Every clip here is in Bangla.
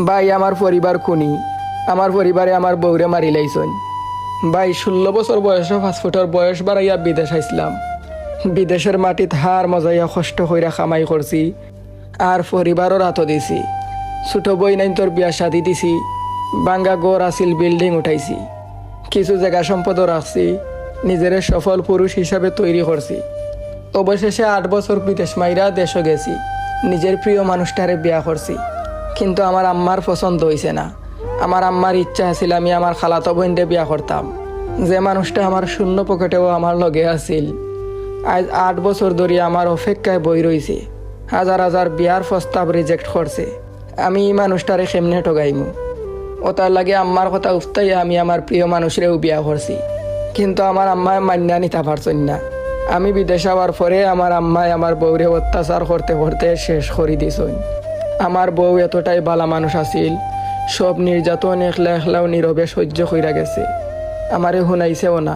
ভাই আমার পরিবার খুনি, আমার পরিবারে আমার বউরে মারি লাইছন। ভাই 16 বছর বয়সে পাসপোর্টের বয়স বাড়াইয়া বিদেশ আইসলাম। বিদেশের মাটিত হার মজাইয়া কষ্ট কইরা কামাই করছি, আর পরিবারও রাত দিছি। ছোট বই নাই তোর বিয়া শাদি দিছি, বাঙ্গা গড় আসিল বিল্ডিং উঠাইছি, কিছু জায়গা সম্পদও রাখছি, নিজেরে সফল পুরুষ হিসাবে তৈরি করছি। অবশেষে 8 বছর বিদেশ মাইরা দেশও গেছি, নিজের প্রিয় মানুষটারে বিয়া করছি। কিন্তু আমার আম্মার পছন্দ হইছে না। আমার আম্মার ইচ্ছা আছিল আমি আমার খালাতো বোনকে বিয়া করতাম, যে মানুষটা আমার শূন্য পকেটেও আমার লগে আছিল। আজ 8 বছর ধরে আমার অপেক্ষায় বই রইছে, হাজার হাজার বিয়ার প্রস্তাব রিজেক্ট করছে। আমি এই মানুষটারে কেমনে ঠগাইমু? ওটার লাগে আম্মার কথা উফতাই আমি আমার প্রিয় মানুষরেও বিয়া করছি। কিন্তু আমার আম্মায় মান্যা নিতে পারছেন না। আমি বিদেশ যাওয়ার পরে আমার আম্মায় আমার বউরে অত্যাচার করতে করতে শেষ করে দিছন। আমার বউ এতটাই বালা মানুষ আছিল, সব নির্যাতন একলা একলাও নীরবে সহ্য কইরা গেছে। আমারে শুনাইছেও না।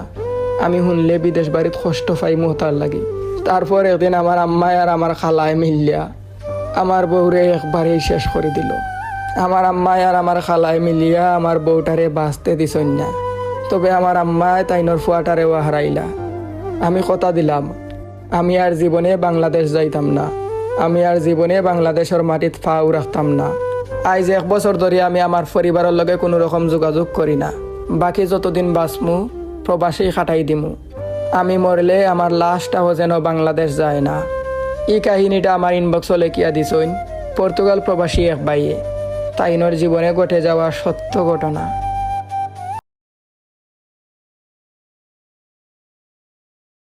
আমি শুনলে বিদেশ বাড়িত কষ্ট পাইমু তার লাগি। তারপর একদিন আমার আম্মায় আর আমার খালায় মিলিয়া আমার বউরে একবারেই শেষ করে দিল। আমার আম্মায় আর আমার খালায় মিলিয়া আমার বউটারে বাঁচতে দিছন না। তবে আমার আম্মায় তাইনর ফুয়াটারেও হারাইলা। আমি কথা দিলাম আমি আর জীবনে বাংলাদেশ যাইতাম না, আমি আর জীবনে বাংলাদেশের মাটিত পাও রাখতাম না। আজ 1 বছর ধরে আমি আমার পরিবারের লগে কোনো রকম যোগাযোগ করি না। বাকি যতদিন বাঁচমু প্রবাসী খাটাই দিমু। আমি মরলে আমার লাশটাও যেন বাংলাদেশ যায় না। এই কাহিনীটা আমার ইনবক্সে লেখিয়া দিছইন পর্তুগাল প্রবাসী এক ভাইয়ে। তাইনর জীবনে ঘটে যাওয়া সত্য ঘটনা।